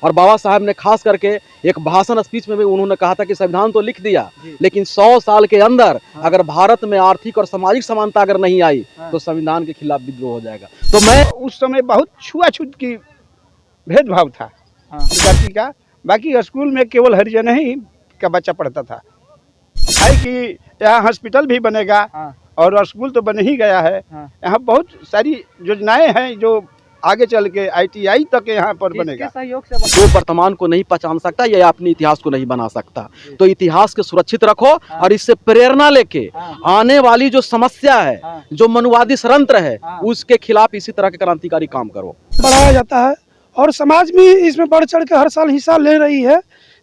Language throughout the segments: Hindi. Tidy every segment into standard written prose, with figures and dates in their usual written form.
और बाबा साहब ने खास करके एक भाषण स्पीच में भी उन्होंने कहा था कि संविधान तो लिख दिया, लेकिन 100 साल के अंदर अगर भारत में आर्थिक और सामाजिक समानता अगर नहीं आई तो संविधान के खिलाफ विद्रोह हो जाएगा। तो मैं उस समय बहुत छुआछूत की भेदभाव था जाति का। बाकी स्कूल में केवल हरिजन ही का बच्चा पढ़ता था। है कि यहाँ हॉस्पिटल भी बनेगा और स्कूल तो बन ही गया है। यहाँ बहुत सारी योजनाएं हैं जो आगे चल के ITI तक यहाँ पर बनेगा। सहयोग से वो वर्तमान को नहीं पहचान सकता या अपने इतिहास को नहीं बना सकता, तो इतिहास को सुरक्षित रखो और इससे प्रेरणा लेके आने वाली जो समस्या है, जो मनुवादी षड्यंत्र है, उसके खिलाफ इसी तरह के क्रांतिकारी काम करो। बढ़ाया जाता है और समाज भी इसमें बढ़ चढ़ के हर साल हिस्सा ले रही है,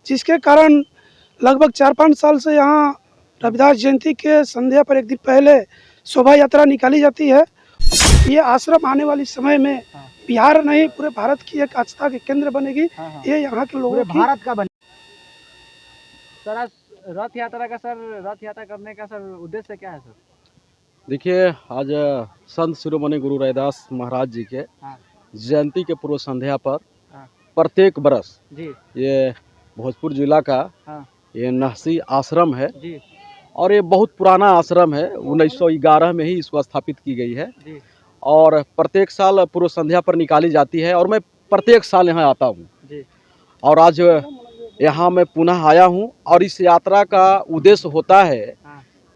जिसके कारण लगभग 4-5 साल से यहाँ रविदास जयंती के संध्या पर एक दिन पहले शोभा यात्रा निकाली जाती है। ये आश्रम आने वाले समय में बिहार नहीं पूरे भारत की एक आस्था के केंद्र बनेगी। ये यहाँ के लोगों की भारत का बने। सर रथ यात्रा का रथ यात्रा करने का उद्देश्य क्या है सर? देखिए, आज संत शिरोमणि गुरु रविदास महाराज जी के जयंती के पूर्व संध्या पर प्रत्येक बरस ये भोजपुर जिला का ये नहसी आश्रम है और ये बहुत पुराना आश्रम है। 1911 में ही इसको स्थापित की गई है और प्रत्येक साल पूर्व संध्या पर निकाली जाती है और मैं प्रत्येक साल यहाँ आता हूँ और आज यहाँ मैं पुनः आया हूँ। और इस यात्रा का उद्देश्य होता है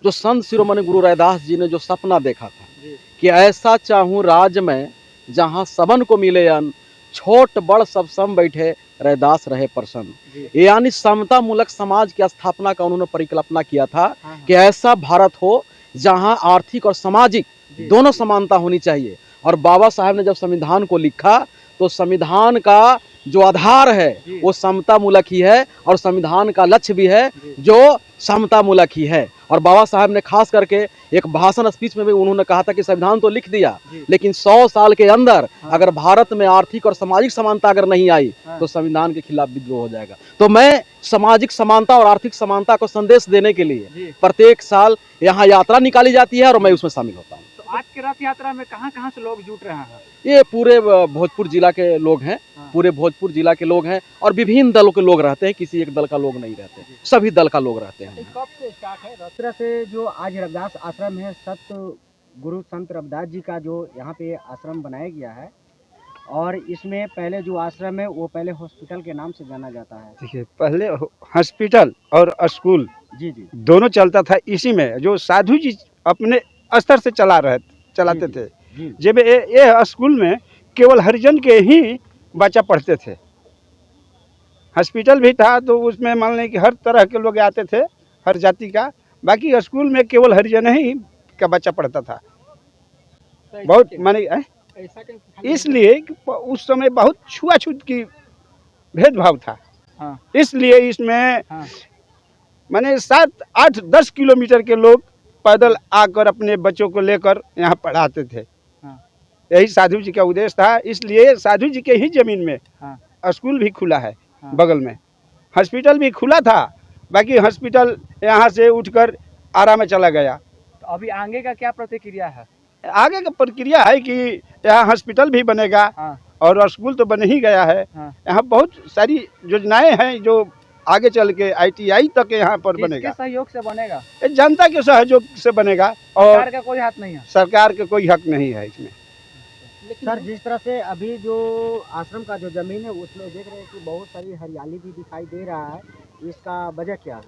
जो संत शिरोमणि गुरु रविदास जी ने जो सपना देखा था कि ऐसा चाहूँ राज्य में जहाँ सबन को मिले अन्न, छोट बड़ सब सम बैठे रविदास रहे प्रसन्न। यानी समता मूलक समाज की स्थापना का उन्होंने परिकल्पना किया था कि ऐसा भारत हो जहां आर्थिक और सामाजिक दोनों समानता होनी चाहिए। और बाबा साहब ने जब संविधान को लिखा तो संविधान का जो आधार है वो समता मूलक ही है और संविधान का लक्ष्य भी है जो समता मूलक ही है। और बाबा साहब ने खास करके एक भाषण स्पीच में भी उन्होंने कहा था कि संविधान तो लिख दिया, लेकिन 100 साल के अंदर अगर भारत में आर्थिक और सामाजिक समानता अगर नहीं आई तो संविधान के खिलाफ विद्रोह हो जाएगा। तो मैं सामाजिक समानता और आर्थिक समानता को संदेश देने के लिए प्रत्येक साल यहाँ यात्रा निकाली जाती है और मैं उसमें शामिल होता हूँ। आज के रथ यात्रा में कहाँ से लोग जुट रहे हैं? ये पूरे भोजपुर जिला के लोग हैं, पूरे भोजपुर जिला के लोग हैं और विभिन्न दलों के लोग रहते हैं, किसी एक दल का लोग नहीं रहते, सभी दल का लोग रहते हैं। कब से स्टार्ट है रथ से? जो आज रविदास आश्रम है, गुरु संत रविदास जी का जो यहाँ पे आश्रम बनाया गया है और इसमें पहले जो आश्रम है वो पहले हॉस्पिटल के नाम से जाना जाता है। देखिए, पहले हॉस्पिटल और स्कूल दोनों चलता था इसी में, जो साधु जी अपने स्तर से चलाते थे। जब ये स्कूल में केवल हरिजन के ही बच्चा पढ़ते थे। हॉस्पिटल भी था तो उसमें मान लें कि हर तरह के लोग आते थे, हर जाति का। बाकी स्कूल में केवल हरिजन ही का बच्चा पढ़ता था। बहुत माने इसलिए उस समय बहुत छुआछूत की भेदभाव था। इसलिए इसमें माने 7-8-10 किलोमीटर के लोग पैदल आकर अपने बच्चों को लेकर यहाँ पढ़ाते थे। यही साधु जी का उद्देश्य था। इसलिए साधु जी के ही जमीन में स्कूल भी खुला है, बगल में हॉस्पिटल भी खुला था। बाकी हॉस्पिटल यहाँ से उठकर आरा में चला गया। तो अभी आगे का क्या प्रतिक्रिया है? आगे का प्रक्रिया है कि यहाँ हॉस्पिटल भी बनेगा और स्कूल तो बन ही गया है। यहाँ बहुत सारी योजनाएं हैं जो आगे चल के ITI तक यहाँ पर बनेगा। सहयोग से बनेगा? जनता के सहयोग से बनेगा और सरकार का कोई हाथ नहीं है। सरकार का कोई हक नहीं है इसमें। सर, जिस तरह से अभी जो आश्रम का जो जमीन है उसमें देख रहे हैं कि बहुत सारी हरियाली भी दिखाई दे रहा है, इसका वजह क्या है?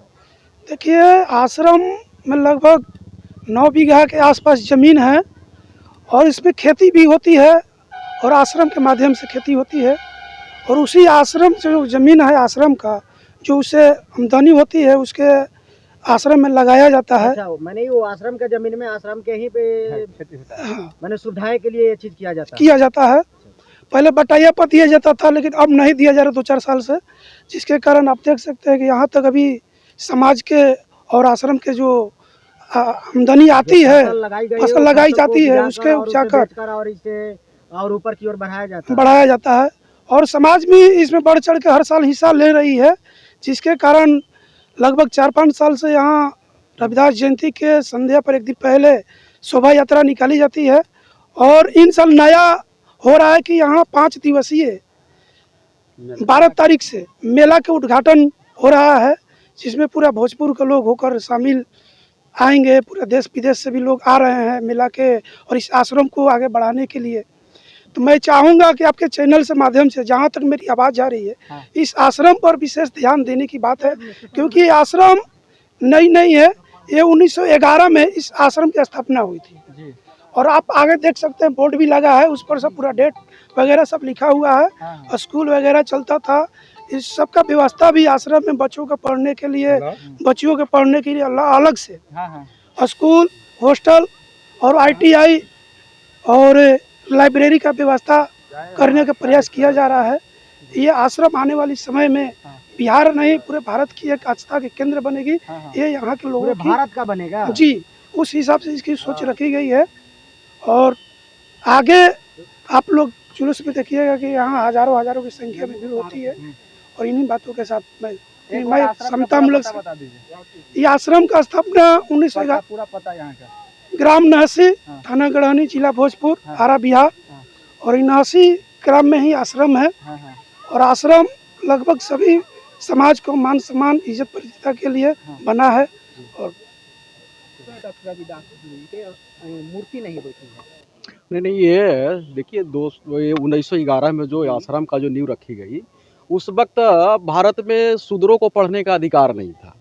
देखिए, आश्रम में लगभग 9 बीघा के आसपास ज़मीन है और इसमें खेती भी होती है और आश्रम के माध्यम से खेती होती है। और उसी आश्रम से जो ज़मीन है आश्रम का, जो उसे आमदनी होती है उसके आश्रम में लगाया जाता है। अच्छा, मैंने वो आश्रम के जमीन में आश्रम के ही पे मैंने सुविधाएं के लिए ये चीज़ किया जाता है। पहले बटाइया पर दिया जाता था लेकिन अब नहीं दिया जा रहा 2-4 साल से, जिसके कारण आप देख सकते हैं कि यहाँ तक अभी समाज के और आश्रम के जो आमदनी आती है, फसल लगाई जाती है, उसके जाकर और इसे और ऊपर की ओर बढ़ाया जाता है और समाज भी इसमें बढ़ चढ़ के हर साल हिस्सा ले रही है, जिसके कारण लगभग 4-5 साल से यहाँ रविदास जयंती के संध्या पर एक दिन पहले शोभा यात्रा निकाली जाती है। और इन साल नया हो रहा है कि यहाँ 5 दिवसीय 12 तारीख से मेला के उद्घाटन हो रहा है, जिसमें पूरा भोजपुर के लोग होकर शामिल आएंगे। पूरा देश विदेश से भी लोग आ रहे हैं मेला के और इस आश्रम को आगे बढ़ाने के लिए। तो मैं चाहूँगा कि आपके चैनल से माध्यम से जहाँ तक मेरी आवाज़ जा रही है, इस आश्रम पर विशेष ध्यान देने की बात है, क्योंकि ये आश्रम नई नहीं है। ये 1911 में इस आश्रम की स्थापना हुई थी और आप आगे देख सकते हैं बोर्ड भी लगा है, उस पर सब पूरा डेट वगैरह सब लिखा हुआ है। स्कूल वगैरह चलता था, इस सब का व्यवस्था भी आश्रम में बच्चों के पढ़ने के लिए, बच्चियों के पढ़ने के लिए अलग से स्कूल, हॉस्टल और ITI और लाइब्रेरी का व्यवस्था करने का प्रयास किया जा रहा है। ये आश्रम आने वाले समय में बिहार नहीं पूरे भारत की एक आस्था के केंद्र बनेगी। ये यहाँ के लोगों की भारत का बनेगा जी, उस हिसाब से इसकी सोच रखी गई है। और आगे आप लोग जुलूस में देखिएगा कि यहाँ हजारों की संख्या में भीड़ होती है। और इन्हीं बातों के साथ मैं समतामूलक ये आश्रम का स्थापना 1911 पूरा पता यहाँ का ग्राम नहसी, थाना गढ़हनी, जिला भोजपुर, आरा बिहार। और नहसी ग्राम में ही आश्रम है और आश्रम लगभग सभी समाज को मान सम्मान, इज्जत प्रतिष्ठा के लिए बना है। और मूर्ति नहीं बैठी है। नहीं, ये देखिए दोस्त, ये 1911 में जो आश्रम का जो नींव रखी गई, उस वक्त भारत में शूद्रों को पढ़ने का अधिकार नहीं था,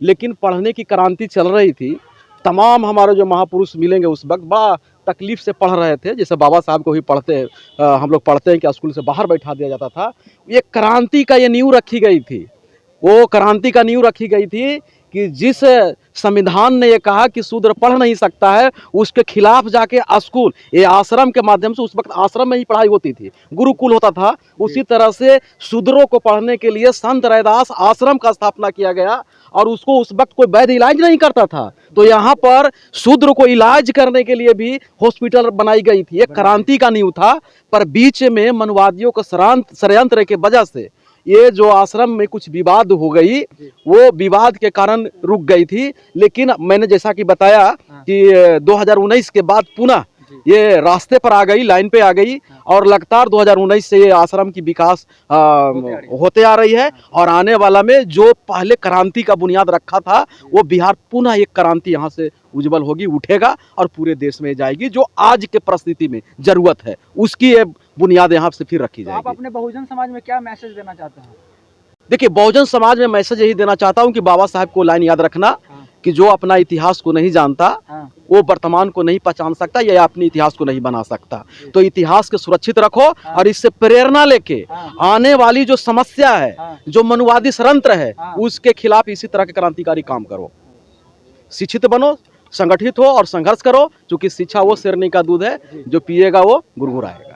लेकिन पढ़ने की क्रांति चल रही थी। तमाम हमारे जो महापुरुष मिलेंगे उस वक्त बड़ा तकलीफ से पढ़ रहे थे। जैसे बाबा साहब को भी हम लोग पढ़ते हैं कि स्कूल से बाहर बैठा दिया जाता था। ये क्रांति का ये नींव रखी गई थी, वो क्रांति का नींव रखी गई थी कि जिस संविधान ने ये कहा कि शूद्र पढ़ नहीं सकता है, उसके खिलाफ जाके स्कूल, ये आश्रम के माध्यम से, उस वक्त आश्रम में ही पढ़ाई होती थी, गुरुकुल होता था, उसी तरह से शूद्रों को पढ़ने के लिए संत रैदास आश्रम का स्थापना किया गया। और उसको उस वक्त कोई वैध इलाज नहीं करता था, तो यहाँ पर शूद्र को इलाज करने के लिए भी हॉस्पिटल बनाई गई थी। एक क्रांति का नींव था, पर बीच में मनवादियों को षड्यंत्र के वजह से ये जो आश्रम में कुछ विवाद हो गई, वो विवाद के कारण रुक गई थी। लेकिन मैंने जैसा कि बताया कि 2019 के बाद पुनः ये रास्ते पर आ गई, लाइन पे आ गई और लगातार 2019 से ये आश्रम की विकास होते आ रही है। और आने वाला में जो पहले क्रांति का बुनियाद रखा था, वो बिहार पुनः एक क्रांति यहाँ से उज्जवल होगी, उठेगा और पूरे देश में जाएगी। जो आज के परिस्थिति में जरूरत है, उसकी ये बुनियाद यहाँ से फिर रखी जाएगी। आप अपने बहुजन समाज में क्या मैसेज देना चाहते हैं? देखिए, बहुजन समाज में मैसेज यही देना चाहता हूँ कि बाबा साहब को लाइन याद रखना कि जो अपना इतिहास को नहीं जानता, वो वर्तमान को नहीं पहचान सकता या अपने इतिहास को नहीं बना सकता। तो इतिहास को सुरक्षित रखो और इससे प्रेरणा लेके आने वाली जो समस्या है, जो मनुवादी षड्यंत्र है, उसके खिलाफ इसी तरह के क्रांतिकारी काम करो। शिक्षित बनो, संगठित हो और संघर्ष करो, क्योंकि शिक्षा वो शेरनी का दूध है, जो पिएगा वो गुरगुराएगा।